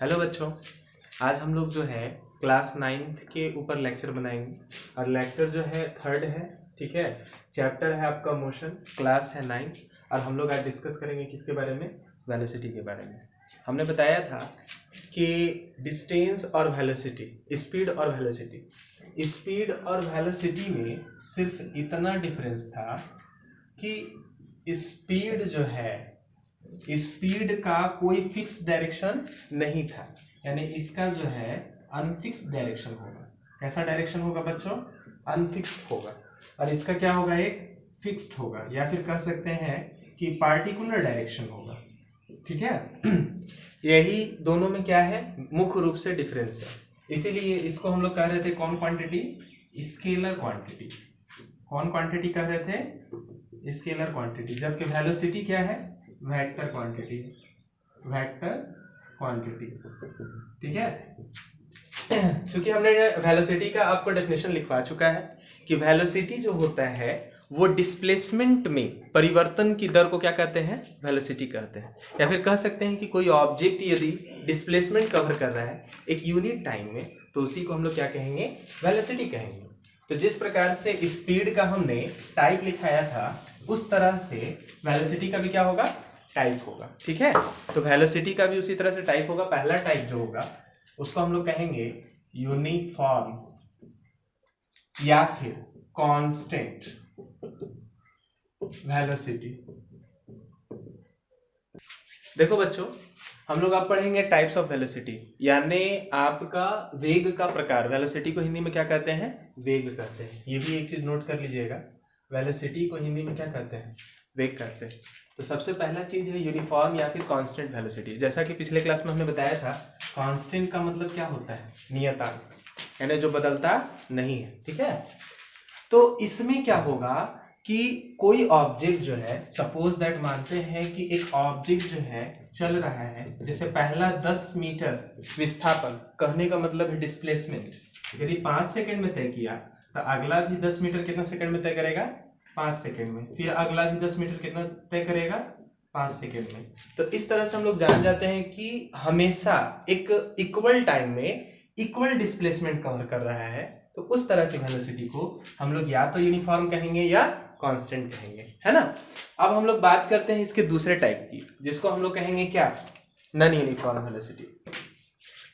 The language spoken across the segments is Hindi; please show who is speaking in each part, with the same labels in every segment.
Speaker 1: हेलो बच्चों, आज हम लोग जो है क्लास 9th के ऊपर लेक्चर बनाएंगे और लेक्चर जो है थर्ड है। ठीक है, चैप्टर है आपका मोशन, क्लास है 9th और हम लोग आज डिस्कस करेंगे किसके बारे में, वेलोसिटी के बारे में। हमने बताया था कि डिस्टेंस और वेलोसिटी, स्पीड और वेलोसिटी, स्पीड और वेलोसिटी में सिर्फ इतना डिफरेंस था कि स्पीड जो है, स्पीड का कोई फिक्स डायरेक्शन नहीं था, यानी इसका जो है अनफिक्स डायरेक्शन होगा। कैसा डायरेक्शन होगा बच्चों? अनफिक्स्ड होगा। और इसका क्या होगा? एक फिक्स्ड होगा, या फिर कह सकते हैं कि पार्टिकुलर डायरेक्शन होगा। ठीक है यही दोनों में क्या है, मुख्य रूप से डिफरेंस है। इसीलिए इसको हम लोग कह रहे थे कौन क्वांटिटी? Scalar quantity. कौन क्वांटिटी कह रहे थे? Scalar quantity. जबकि वेलोसिटी क्या है? Vector quantity. Vector quantity. ठीक है क्योंकि हमने वेलोसिटी का आपको डेफिनेशन लिखवा चुका है कि वेलोसिटी जो होता है वो डिस्प्लेसमेंट में परिवर्तन की दर को क्या कहते हैं? वेलोसिटी कहते हैं। या फिर कह सकते हैं कि कोई ऑब्जेक्ट यदि डिस्प्लेसमेंट कवर कर रहा है एक यूनिट टाइम में, तो उसी को हम लोग क्या कहेंगे? वेलोसिटी कहेंगे। तो जिस प्रकार से स्पीड का हमने टाइप लिखाया था, उस तरह से वेलोसिटी का भी क्या होगा? टाइप होगा। ठीक है, तो वेलोसिटी का भी उसी तरह से टाइप होगा। पहला टाइप जो होगा उसको हम लोग कहेंगे यूनिफॉर्म या फिर कांस्टेंट वेलोसिटी। देखो बच्चों, हम लोग आप पढ़ेंगे टाइप्स ऑफ वेलोसिटी, यानी आपका वेग का प्रकार। वेलोसिटी को हिंदी में क्या कहते हैं? वेग कहते हैं। ये भी एक चीज नोट कर लीजिएगा, वेलोसिटी को हिंदी में क्या कहते हैं? वेग कहते हैं। तो सबसे पहला चीज है यूनिफॉर्म या फिर कांस्टेंट वेलोसिटी। जैसा कि पिछले क्लास में हमने बताया था, कांस्टेंट का मतलब क्या होता है? नियतांक, यानी जो बदलता नहीं है। ठीक है, तो इसमें क्या होगा कि कोई ऑब्जेक्ट जो है, सपोज दैट मानते हैं कि एक ऑब्जेक्ट जो है चल रहा है, जैसे पहला 10 मीटर विस्थापन, कहने का मतलब है डिस्प्लेसमेंट। यदि 5 सेकंड में तय किया तो अगला भी 10 मीटर कितना सेकंड में तय करेगा? 5 सेकंड में। फिर अगला भी 10 मीटर कितना तय करेगा? 5 सेकंड में। तो इस तरह से हम लोग जान जाते हैं कि हमेशा एक इक्वल टाइम में इक्वल डिस्प्लेसमेंट कवर कर रहा है। तो उस तरह की वेलोसिटी को हम लोग या तो यूनिफॉर्म कहेंगे या कांस्टेंट कहेंगे, है ना। अब हम लोग बात करते हैं इसके दूसरे टाइप की, जिसको हम लोग कहेंगे क्या? Non uniform velocity.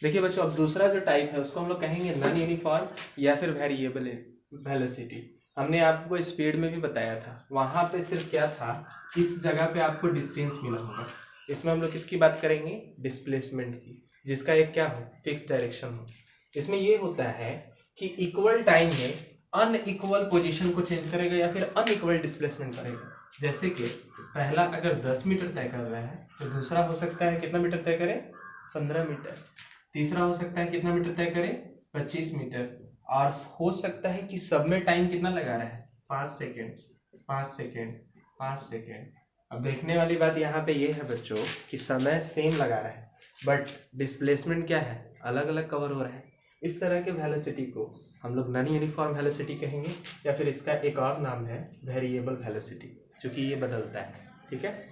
Speaker 1: देखिए बच्चों, अब दूसरा जो टाइप है उसको हम लोग कहेंगे नॉन यूनिफॉर्म या फिर वेरिएबल वेलोसिटी। हमने आपको स्पीड में भी बताया था, वहां पे सिर्फ क्या था, इस जगह पे आपको डिस्टेंस मिला होगा। इसमें हम लोग किसकी बात करेंगे? डिस्प्लेसमेंट की, जिसका एक क्या हो? फिक्स डायरेक्शन हो। इसमें ये होता है कि इक्वल टाइम में अनइक्वल पोजीशन को चेंज करेगा या फिर अनइक्वल डिस्प्लेसमेंट करेगा। जैसे कि पहला अगर 10 मीटर तय कर रहा है तो दूसरा हो सकता है कितना मीटर तय करे? 15 मीटर। तीसरा हो सकता है कितना मीटर तय करे? 25 मीटर। और हो सकता है कि सब में टाइम कितना लगा रहा है? 5 सेकेंड, 5 सेकेंड, 5 सेकेंड। अब देखने वाली बात यहाँ पे ये है बच्चों कि समय सेम लगा रहा है बट डिस्प्लेसमेंट क्या है? अलग अलग कवर हो रहा है। इस तरह के वेलोसिटी को हम लोग नॉन यूनिफॉर्म वेलोसिटी कहेंगे, या फिर इसका एक और नाम है वेरिएबल वेलोसिटी, क्योंकि ये बदलता है। ठीक है,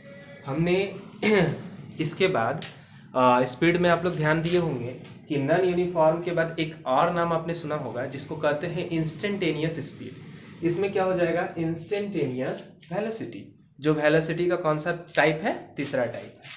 Speaker 1: हमने इसके बाद स्पीड में आप लोग ध्यान दिए होंगे कि नॉन यूनिफॉर्म के बाद एक और नाम आपने सुना होगा जिसको कहते हैं इंस्टेंटेनियस स्पीड। इसमें क्या हो जाएगा? Instantaneous velocity. जो वेलोसिटी का कौन सा टाइप है? तीसरा टाइप है।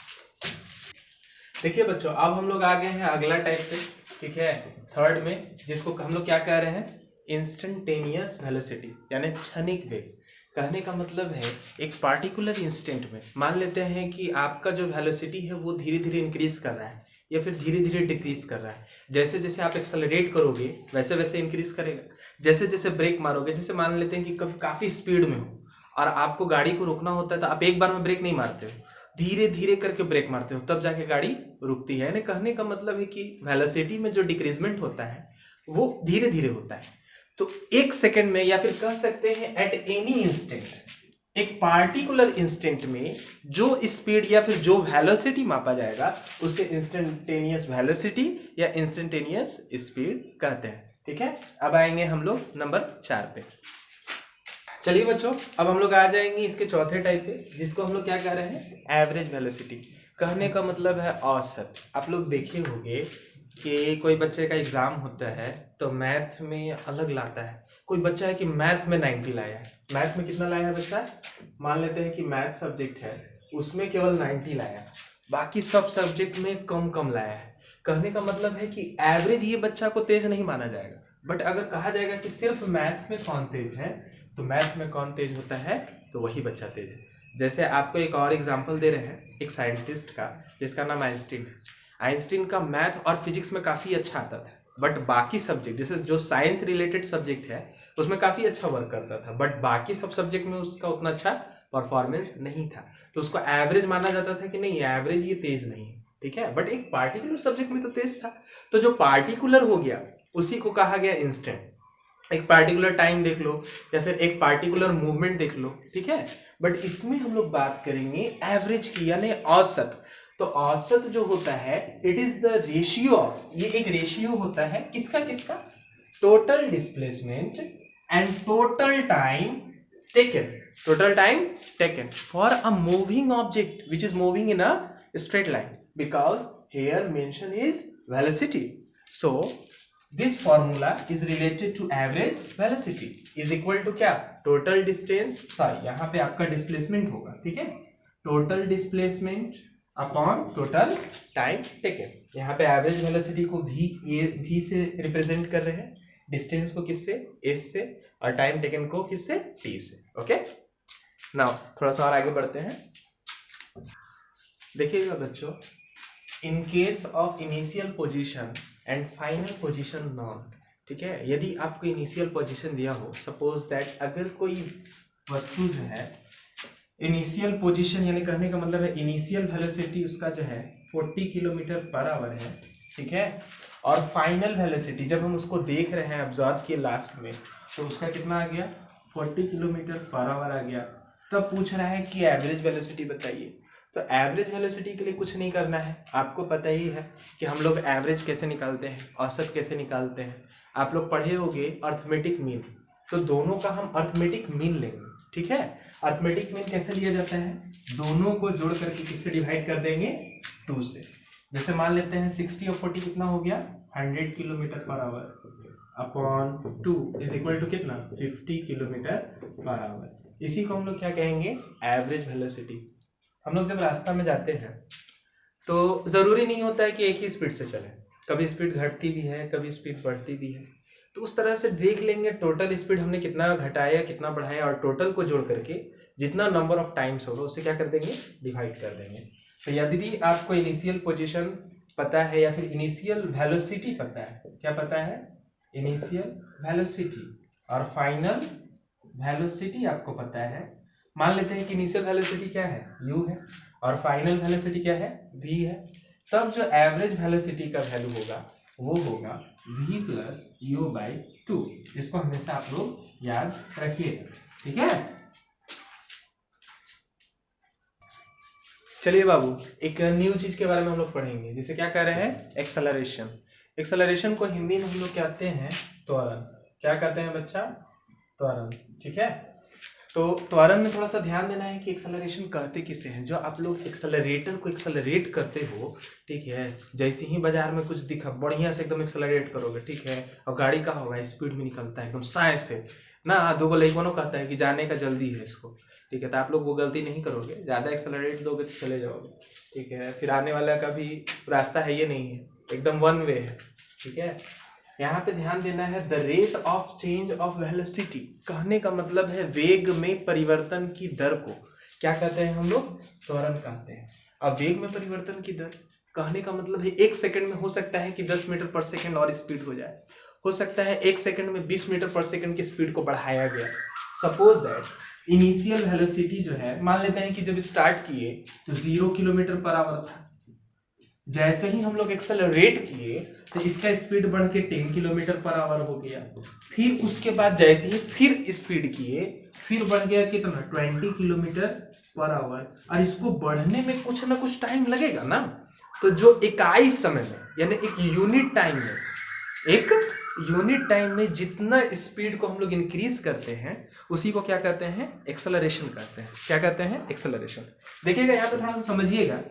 Speaker 1: देखिए बच्चों, अब हम लोग आ गए हैं अगला टाइप पे। ठीक है, थर्ड में, जिसको हम लोग क्या कह रहे हैं? इंस्टेंटेनियस वेलोसिटी, यानी क्षणिक वेग। कहने का मतलब है एक पार्टिकुलर इंस्टेंट में मान लेते हैं कि आपका जो वेलोसिटी है वो धीरे धीरे इंक्रीज कर रहा है या फिर धीरे धीरे डिक्रीज कर रहा है। जैसे जैसे आप एक्सेलरेट करोगे वैसे वैसे इंक्रीज करेगा। जैसे जैसे ब्रेक मारोगे, जैसे मान लेते हैं कि काफी स्पीड में हो और आपको गाड़ी को रोकना होता है, तो आप एक बार में ब्रेक नहीं मारते हो, धीरे धीरे करके ब्रेक मारते हो, तब जाके गाड़ी रुकती है। यानी कहने का मतलब है कि वेलोसिटी में जो डिक्रीजमेंट होता है वो धीरे धीरे होता है। तो एक सेकंड में, या फिर कह सकते हैं एट एनी इंस्टेंट, एक पार्टिकुलर इंस्टेंट में जो स्पीड या फिर जो वेलोसिटी मापा जाएगा उसे इंस्टेंटेनियस वेलोसिटी या इंस्टेंटेनियस स्पीड कहते हैं। ठीक है, अब आएंगे हम लोग नंबर 4 पे। चलिए बच्चों, अब हम लोग आ जाएंगे इसके चौथे टाइप पे, जिसको हम लोग क्या कह रहे हैं? Average velocity. कहने का मतलब है औसत। आप लोग देखे होंगे कि कोई बच्चे का एग्जाम होता है तो मैथ में अलग लाता है। कोई बच्चा है कि मैथ में 90 लाया है। मैथ में कितना लाया है बच्चा? मान लेते हैं कि मैथ सब्जेक्ट है, उसमें केवल 90 लाया, बाकी सब सब्जेक्ट में कम कम लाया है। कहने का मतलब है कि एवरेज ये बच्चा को तेज नहीं माना जाएगा, बट अगर कहा जाएगा कि सिर्फ मैथ में कौन तेज है, तो मैथ में कौन तेज होता है, तो वही बच्चा तेज है। जैसे आपको एक और एग्जाम्पल दे रहे हैं एक साइंटिस्ट का, जिसका नाम आइंस्टीन है। आइंस्टीन का मैथ और फिजिक्स में काफ़ी अच्छा आता था, बट बाकी सब्जेक्ट जैसे जो साइंस रिलेटेड सब्जेक्ट है उसमें काफ़ी अच्छा वर्क करता था, बट बाकी सब सब्जेक्ट में उसका उतना अच्छा परफॉर्मेंस नहीं था, तो उसको एवरेज माना जाता था कि नहीं एवरेज ये तेज नहीं है, ठीक है। बट एक पार्टिकुलर सब्जेक्ट में तो तेज था, तो जो पार्टिकुलर हो गया उसी को कहा गया इंस्टेंट। एक पार्टिकुलर टाइम देख लो या फिर एक पार्टिकुलर मूवमेंट देख लो, ठीक है। बट इसमें हम लोग बात करेंगे एवरेज की, यानी औसत। तो औसत जो होता है it is the ratio of, ये एक रेशियो होता है किसका किसका? Total displacement and total time taken, total time taken for a moving object which is moving in a straight line, because here mention is velocity. So this formula is related to average velocity is equal to क्या? total distance, sorry यहाँ पे आपका displacement होगा, ठीक है। total displacement upon total time taken. यहाँ पे एवरेज वेलोसिटी को v से रिप्रेजेंट कर रहे हैं, डिस्टेंस को किससे? s से, और टाइम टेकन को किससे? t से। ओके, नाउ थोड़ा सा और आगे बढ़ते हैं। देखिएगा बच्चों, in case of initial position and final position non, ठीक है। यदि आपको इनिशियल पोजीशन दिया हो, सपोज दैट अगर कोई वस्तु जो है इनिशियल पोजीशन, यानी कहने का मतलब है इनिशियल वेलोसिटी उसका जो है 40 किलोमीटर पर आवर है, ठीक है। और फाइनल वेलोसिटी जब हम उसको देख रहे हैं ऑब्जर्व किए लास्ट में, तो उसका कितना आ गया? 40 किलोमीटर पर आवर आ गया। तब पूछ रहा है कि एवरेज वेलोसिटी बताइए। तो एवरेज वेलोसिटी के लिए कुछ नहीं करना है, आपको पता ही है कि हम लोग एवरेज कैसे निकालते हैं, औसत कैसे निकालते हैं। आप लोग पढ़े होंगे अर्थमेटिक मीन, तो दोनों का हम अर्थमेटिक मीन लेंगे, ठीक है। अर्थमेटिक मीन कैसे लिया जाता है? दोनों को जोड़ करके किससे डिवाइड कर देंगे? 2 से। जैसे मान लेते हैं 60 और 40 कितना हो गया? 100 kilometre per hour upon 2 is equal to कितना? 50 किलोमीटर पर आवर। इसी को हम लोग क्या कहेंगे? Average velocity. हम लोग जब रास्ता में जाते हैं तो जरूरी नहीं होता है कि एक ही स्पीड से चले, कभी स्पीड घटती भी है, कभी स्पीड बढ़ती भी है। तो उस तरह से देख लेंगे टोटल स्पीड हमने कितना घटाया कितना बढ़ाया, और टोटल को जोड़ करके जितना नंबर ऑफ टाइम्स होगा उससे क्या कर देंगे? डिवाइड कर देंगे। तो यदि आपको इनिशियल पोजीशन पता है या फिर इनिशियल वेलोसिटी पता है, क्या पता है? इनिशियल वेलोसिटी और फाइनल वेलोसिटी आपको पता है। मान लेते हैं कि इनिशियल वेलोसिटी क्या है? u है, और फाइनल वेलोसिटी क्या है? v है। तब जो एवरेज वेलोसिटी का वैल्यू होगा वो होगा v प्लस u बाई 2। इसको हमेशा आप लोग याद रखिएगा, ठीक है। चलिए बाबू, एक न्यू चीज के बारे में हम लोग पढ़ेंगे, जिसे क्या कह रहे हैं? एक्सेलरेशन। एक्सेलरेशन को हिंदी में हम लोग कहते हैं त्वरण। क्या कहते हैं बच्चा? त्वरण, ठीक है। तो त्वरण में थोड़ा सा ध्यान देना है कि एक्सेलरेशन कहते किसे हैं। जो आप लोग एक्सेलरेटर को एक्सेलरेट करते हो, ठीक है, जैसे ही बाजार में कुछ दिखा बढ़िया से एकदम एक्सेलरेट करोगे, ठीक है, और गाड़ी का होगा स्पीड में निकलता है एकदम साइंस से ना, दो लड़कों कहता है कि जाने का जल्दी है इसको, ठीक है, तो आप लोग वो गलती नहीं करोगे, ज़्यादा एक्सेलरेट दोगे तो चले जाओगे, ठीक है। फिर आने वाला का भी रास्ता है ये नहीं है, एकदम वन वे है, ठीक है। यहाँ पे ध्यान देना है the rate of change of velocity, कहने का मतलब है वेग में परिवर्तन की दर को क्या कहते हैं हम लोग? त्वरण कहते हैं। अब वेग में परिवर्तन की दर कहने का मतलब है 1 सेकंड में हो सकता है कि 10 मीटर पर सेकंड और स्पीड हो जाए, हो सकता है 1 सेकंड में 20 मीटर पर सेकंड की स्पीड को बढ़ाया गया। सपोज दैट इनिशियल वेलोसिटी जो है, मान लेते हैं कि जब स्टार्ट किए तो 0 किलोमीटर पर आवर था, जैसे ही हम लोग एक्सेलरेट किए तो इसका स्पीड बढ़ के 10 किलोमीटर पर आवर हो गया। फिर उसके बाद जैसे ही फिर स्पीड किए फिर बढ़ गया कितना? 20 किलोमीटर पर आवर। और इसको बढ़ने में कुछ ना कुछ टाइम लगेगा ना, तो जो इकाई समय में यानी एक यूनिट टाइम में जितना स्पीड को हम लोग इंक्रीज करते हैं उसी को क्या कहते हैं? एक्सेलरेशन कहते हैं। क्या कहते हैं? एक्सेलरेशन। देखिएगा यहाँ पे थोड़ा सा समझिएगा,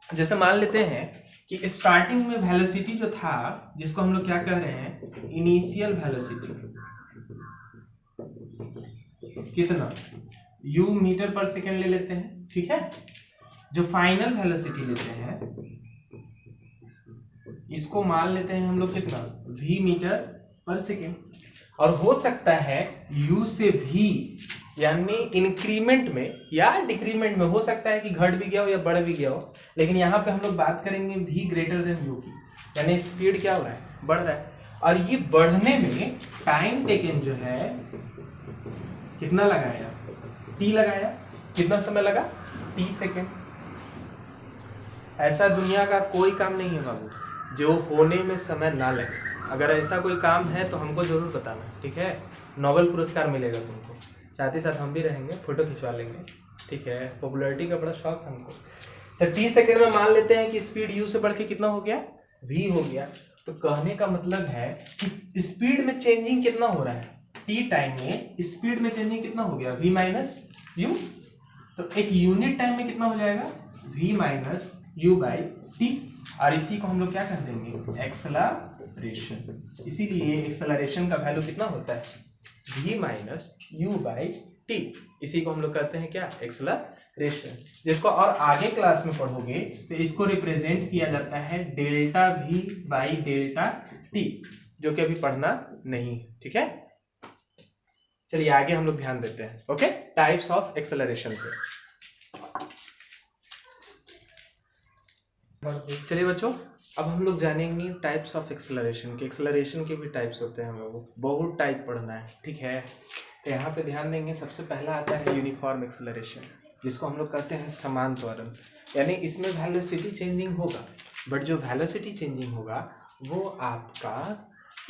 Speaker 1: जैसे मान लेते हैं कि स्टार्टिंग में वेलोसिटी जो था, जिसको हम लोग क्या कह रहे हैं, इनिशियल वेलोसिटी, कितना, u मीटर पर सेकेंड ले लेते हैं, ठीक है। जो फाइनल वेलोसिटी लेते हैं इसको मान लेते हैं हम लोग कितना, v मीटर पर सेकेंड। और हो सकता है u से v यानी इंक्रीमेंट में या डिक्रीमेंट में हो सकता है कि घट भी गया हो या बढ़ भी गया हो, लेकिन यहाँ पे हम लोग बात करेंगे v ग्रेटर देन u की, यानी स्पीड क्या हो रहा है, बढ़ रहा है। और ये बढ़ने में टाइम टेकन जो है कितना लगाया, t लगाया। कितना समय लगा, t सेकेंड। ऐसा दुनिया का कोई काम नहीं है बाबू जो होने में समय ना लगे। अगर ऐसा कोई काम है तो हमको जरूर बताना, ठीक है। नोबेल पुरस्कार मिलेगा तुमको, साथ ही साथ हम भी रहेंगे, फोटो खिंचवा लेंगे, ठीक है। पॉपुलैरिटी का बड़ा शौक है हमको। तो 30 सेकंड में मान लेते हैं कि स्पीड u से बढ़ के कितना हो गया, v हो गया। तो कहने का मतलब है कि स्पीड में चेंजिंग कितना हो रहा है, t टाइम में स्पीड में चेंजिंग कितना हो गया, v माइनस u। तो एक यूनिट टाइम में कितना हो जाएगा, v minus u by T. और इसी को हम लोग क्या कर देंगे, एक्सेलरेशन। इसीलिए एक्सेलरेशन का वैल्यू कितना होता है, v minus u by T. इसी को हम लोग कहते हैं क्या, एक्सेलरेशन। जिसको और आगे क्लास में पढ़ोगे तो इसको रिप्रेजेंट किया जाता है delta v by delta T, जो कि अभी पढ़ना नहीं, ठीक है। चलिए आगे हम लोग ध्यान देते हैं, ओके। टाइप्स ऑफ एक्सेलरेशन पे चलिए बच्चों, अब हम लोग जानेंगे टाइप्स ऑफ एक्सेलरेशन के। एक्सेलरेशन के भी टाइप्स होते हैं, हमें वो बहुत टाइप पढ़ना है, ठीक है। तो यहाँ पे ध्यान देंगे, सबसे पहला आता है यूनिफॉर्म एक्सेलरेशन, जिसको हम लोग कहते हैं समान त्वरण। यानी इसमें वेलोसिटी चेंजिंग होगा, बट जो वेलोसिटी चेंजिंग होगा वो आपका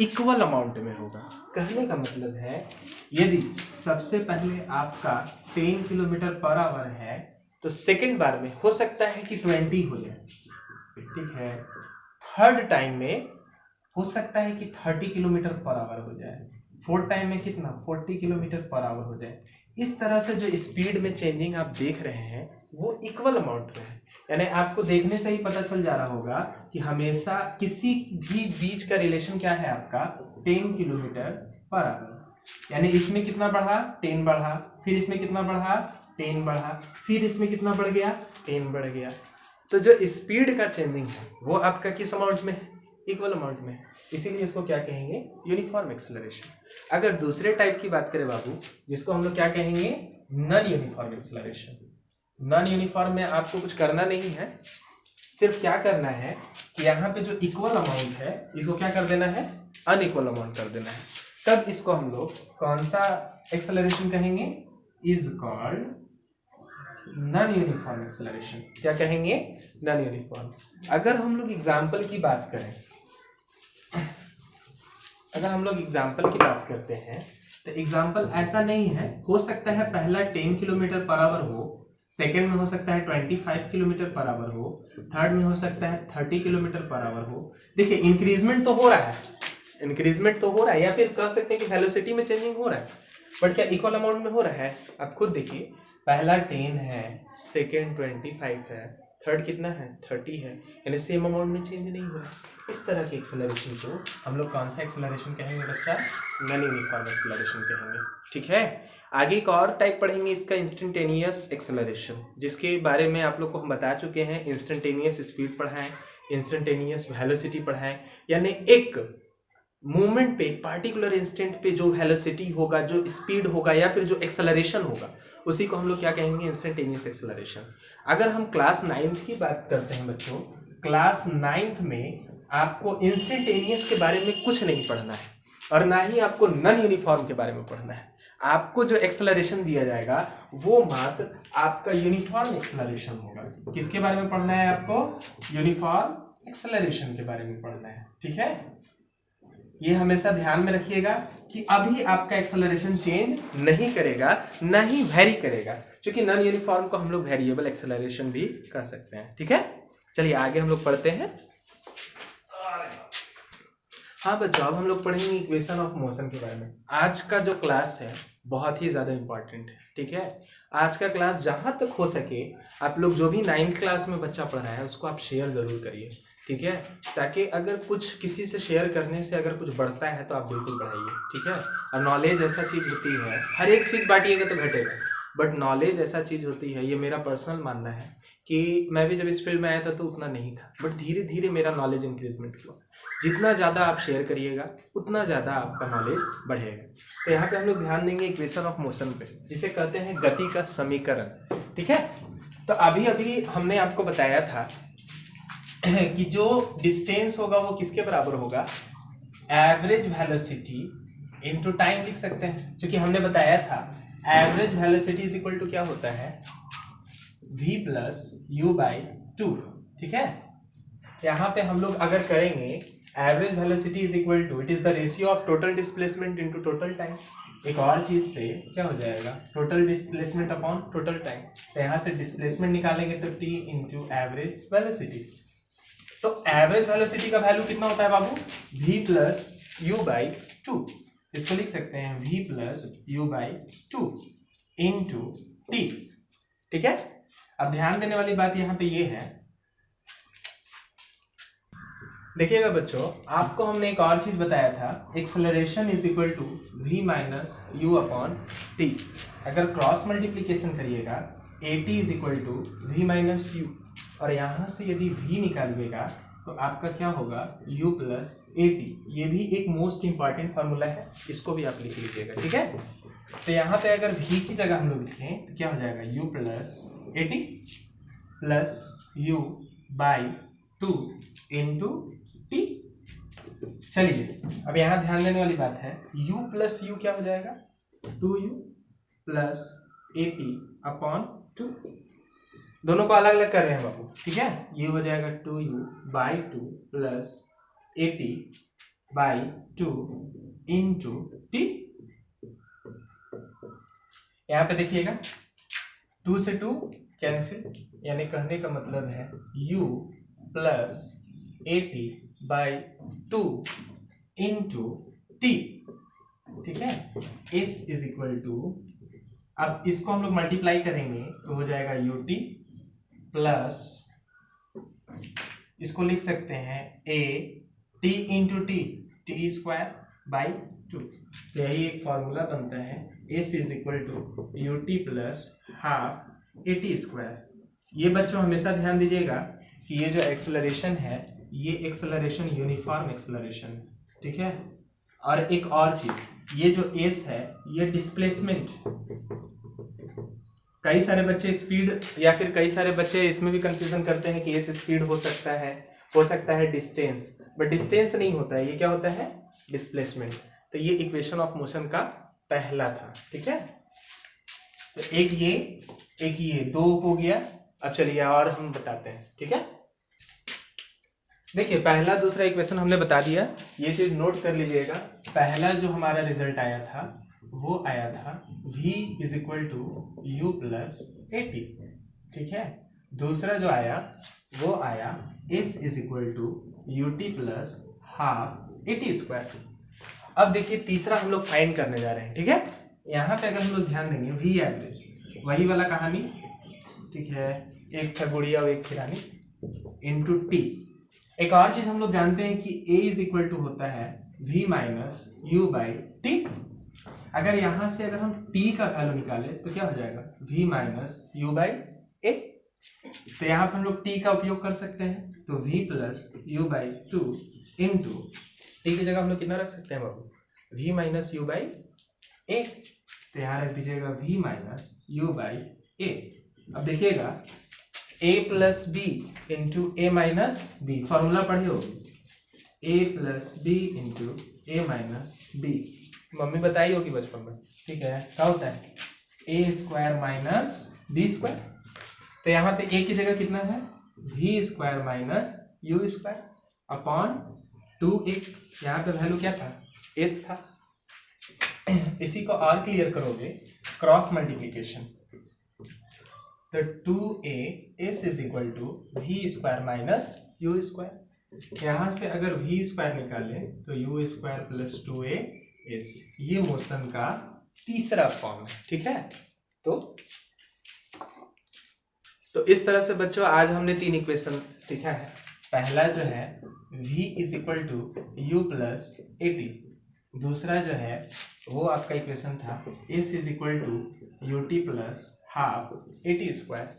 Speaker 1: इक्वल अमाउंट में होगा। कहने का मतलब है यदि सबसे पहले आपका 10 किलोमीटर पर आवर है तो सेकेंड बार में हो सकता है कि 20 हो जाए, ठीक है। थर्ड टाइम में हो सकता है कि 30 किलोमीटर पर आवर हो जाए, फोर्थ टाइम में कितना, 40 किलोमीटर पर आवर हो जाए। इस तरह से जो स्पीड में चेंजिंग आप देख रहे हैं वो इक्वल अमाउंट में है। यानी आपको देखने से ही पता चल जा रहा होगा कि हमेशा किसी भी बीच का रिलेशन क्या है आपका, 10 किलोमीटर पर आवर। यानी इसमें कितना बढ़ा, 10 बढ़ा, फिर इसमें कितना बढ़ा, 10 बढ़ा, फिर इसमें कितना बढ़ गया, 10 बढ़ गया। तो जो स्पीड का चेंजिंग है वो आपका किस अमाउंट में है, इक्वल अमाउंट में है। इसीलिए इसको क्या कहेंगे, यूनिफॉर्म एक्सेलरेशन। अगर दूसरे टाइप की बात करें बाबू, जिसको हम लोग क्या कहेंगे, non uniform acceleration. Non uniform में आपको कुछ करना नहीं है, सिर्फ क्या करना है कि यहाँ पे जो इक्वल अमाउंट है इसको क्या कर देना है, अनइक्वल अमाउंट कर देना है। तब इसको हम लोग कौन सा एक्सेलरेशन कहेंगे, is called non uniform acceleration. क्या कहेंगे, नॉन यूनिफॉर्म। अगर हम लोग एग्जाम्पल की बात करें, अगर हम लोग एग्जाम्पल की बात करते हैं तो एग्जाम्पल ऐसा नहीं है, हो सकता है पहला 10 किलोमीटर पर आवर हो, सेकेंड में हो सकता है 25 किलोमीटर पर आवर हो, थर्ड में हो सकता है 30 किलोमीटर पर आवर हो। देखिए इंक्रीजमेंट तो हो रहा है, इंक्रीजमेंट तो हो रहा है, या फिर कह सकते हैं कि वेलोसिटी में चेंजिंग हो रहा है, बट क्या इक्वल अमाउंट में हो रहा है। आप खुद देखिए, पहला 10 है, सेकेंड 25 है, थर्ड कितना है, 30 है, यानी सेम अमाउंट में चेंज नहीं हो रहा है। इस तरह के एक्सेलरेशन को हम लोग कौन सा एक्सेलरेशन कहेंगे बच्चा, नॉन यूनिफॉर्म एक्सेलरेशन कहेंगे, ठीक है। आगे एक और टाइप पढ़ेंगे इसका, इंस्टेंटेनियस एक्सेलरेशन, जिसके बारे में आप लोग को हम बता चुके हैं। इंस्टेंटेनियस स्पीड पढ़ाएं, इंस्टेंटेनियस वेलोसिटी पढ़ाएं, यानी एक मूवमेंट पे, पार्टिकुलर इंस्टेंट पे जो वेलोसिटी होगा, जो स्पीड होगा, या फिर जो एक्सेलरेशन होगा, उसी को हम लोग क्या कहेंगे, इंस्टेंटेनियस एक्सेलरेशन। अगर हम क्लास 9th की बात करते हैं बच्चों, क्लास 9th में आपको इंस्टेंटेनियस के बारे में कुछ नहीं पढ़ना है, और ना ही आपको नॉन यूनिफॉर्म के बारे में पढ़ना है। आपको जो एक्सेलरेशन दिया जाएगा वो मात्र आपका यूनिफॉर्म एक्सेलरेशन होगा। किसके बारे में पढ़ना है आपको, यूनिफॉर्म एक्सेलरेशन के बारे में पढ़ना है, ठीक है। ये हमेशा ध्यान में रखिएगा कि अभी आपका एक्सेलरेशन चेंज नहीं करेगा, ना ही वेरी करेगा, क्योंकि नॉन यूनिफॉर्म को हम लोग वेरिएबल एक्सेलरेशन भी कह सकते हैं, ठीक है। चलिए आगे हम लोग पढ़ते हैं। हाँ बच्चों, अब हम लोग पढ़ेंगे इक्वेशन ऑफ मोशन के बारे में। आज का जो क्लास है बहुत ही ज़्यादा इम्पोर्टेंट है, ठीक है। आज का क्लास जहाँ तक हो सके आप लोग जो भी 9th क्लास में बच्चा पढ़ रहा है उसको आप शेयर ज़रूर करिए, ठीक है। ताकि अगर कुछ किसी से शेयर करने से अगर कुछ बढ़ता है तो आप बिल्कुल बढ़ाइए, ठीक है। और नॉलेज ऐसा चीज़ होती है, हर एक चीज़ बांटिएगा तो घटेगा, बट नॉलेज ऐसा चीज़ होती है, ये मेरा पर्सनल मानना है कि मैं भी जब इस फील्ड में आया था तो उतना नहीं था, बट धीरे धीरे मेरा नॉलेज इंक्रीजमेंट हुआ। जितना ज़्यादा आप शेयर करिएगा उतना ज़्यादा आपका नॉलेज बढ़ेगा। तो यहाँ पे हम लोग ध्यान देंगे इक्वेशन ऑफ मोशन पे, जिसे कहते हैं गति का समीकरण, ठीक है। तो अभी अभी हमने आपको बताया था कि जो डिस्टेंस होगा वो किसके बराबर होगा, एवरेज वेलोसिटी इनटू टाइम लिख सकते हैं, क्योंकि हमने बताया था average velocity is equal to क्या होता है, v प्लस यू बाई 2, ठीक है। यहाँ पे हम लोग अगर करेंगे average velocity is equal to, it is the ratio of total displacement into total time. एक और चीज से क्या हो जाएगा, total displacement upon total time. तो यहाँ से डिस्प्लेसमेंट निकालेंगे तो t इंटू एवरेज वेलोसिटी। तो एवरेज वेलोसिटी का वैल्यू कितना होता है बाबू, v प्लस यू बाई 2। इसको लिख सकते हैं v plus u by 2 into t, ठीक है। अब ध्यान देने वाली बात यहाँ पे ये है, देखिएगा बच्चों, आपको हमने एक और चीज बताया था, acceleration is equal to v minus u upon t. अगर क्रॉस मल्टीप्लीकेशन करिएगा at is equal to v minus u, और यहाँ से यदि v निकालिएगा तो आपका क्या होगा, u प्लस at। ये भी एक मोस्ट इंपॉर्टेंट फार्मूला है, इसको भी आप लिख लीजिएगा, ठीक है। तो यहाँ पे अगर v की जगह हम लोग लिखें तो क्या हो जाएगा, u plus at plus u by 2 into T. चलिए अब यहाँ ध्यान देने वाली बात है, u प्लस यू क्या हो जाएगा, 2u प्लस at अपॉन 2। दोनों को अलग अलग कर रहे हैं बाबू, ठीक है। ये हो जाएगा 2u by 2 plus at by 2 into T. यहाँ पे देखिएगा 2 से 2 कैंसिल, यानी कहने का मतलब है u plus at by 2 into t, ठीक है। s इज इक्वल टू, अब इसको हम लोग मल्टीप्लाई करेंगे तो हो जाएगा ut प्लस, इसको लिख सकते हैं a t into t, t square by 2। तो यही एक फॉर्मूला बनता है, s is equal to ut plus half at square. ये बच्चों हमेशा ध्यान दीजिएगा कि ये जो एक्सेलरेशन है ये एक्सेलरेशन यूनिफॉर्म एक्सेलरेशन है, ठीक है। और एक और चीज, ये जो s है ये डिस्प्लेसमेंट। कई सारे बच्चे स्पीड या फिर कई सारे बच्चे इसमें भी कंफ्यूजन करते हैं कि s स्पीड हो सकता है डिस्टेंस, बट डिस्टेंस नहीं होता है, ये क्या होता है, डिस्प्लेसमेंट। तो ये इक्वेशन ऑफ मोशन का पहला था, ठीक है। तो एक ये दो हो गया। अब चलिए और हम बताते हैं, ठीक है। देखिए पहला दूसरा इक्वेशन हमने बता दिया, ये चीज नोट कर लीजिएगा। पहला जो हमारा रिजल्ट आया था वो आया था v is equal to u plus at, ठीक है। दूसरा जो आया वो आया s is equal to ut plus half at square. अब देखिए तीसरा हम लोग फाइंड करने जा रहे हैं, ठीक है। यहाँ पे अगर हम लोग ध्यान देंगे v एवरेज, वही वाला कहानी, ठीक है, एक था गुड़िया और एक खिरानी इंटू टी। एक और चीज हम लोग जानते हैं कि a इज इक्वल टू होता है v minus u by T. अगर यहां से अगर हम t का वैल्यू निकाले तो क्या हो जाएगा, v minus u by a. तो यहाँ पर हम लोग t का उपयोग कर सकते हैं, तो v plus u by 2 into t की जगह हम लोग कितना रख सकते हैं बाबू, v minus u by a. तो यहाँ रख दीजिएगा v minus u by a. अब देखिएगा a plus b into a minus b, formula पढ़े हो, a plus b into a minus b, mummy बताई होगी बचपन में, ठीक है। क्या होता है, a square minus b square. तो यहाँ पे a की जगह कितना है, v square minus u square upon 2a। यहाँ पे वैल्यू क्या था, s था। इसी को और क्लियर करोगे, क्रॉस मल्टीप्लीकेशन, तो 2a s is equal to v square minus u square. यहाँ से अगर v स्क्वायर निकालें तो u square plus 2a s, ये मोशन का तीसरा फॉर्म है। ठीक है, तो इस तरह से बच्चों आज हमने 3 इक्वेशन सीखा है। पहला जो है v is equal to u plus a t, दूसरा जो है वो आपका इक्वेशन था s is equal to u t plus half a t square,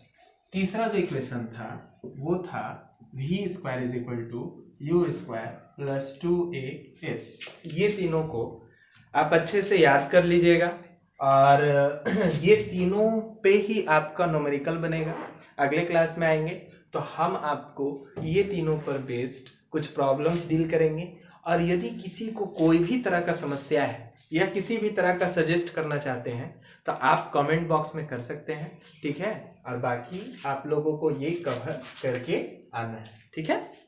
Speaker 1: तीसरा जो इक्वेशन था वो था v square is equal to u square plus 2a s। ये तीनों को आप अच्छे से याद कर लीजिएगा और ये तीनों पे ही आपका न्यूमेरिकल बनेगा। अगले क्लास में आएंगे तो हम आपको ये तीनों पर बेस्ड कुछ प्रॉब्लम्स डील करेंगे, और यदि किसी को कोई भी तरह का समस्या है या किसी भी तरह का सजेस्ट करना चाहते हैं तो आप कमेंट बॉक्स में कर सकते हैं। ठीक है, और बाकी आप लोगों को ये कवर करके आना है। ठीक है।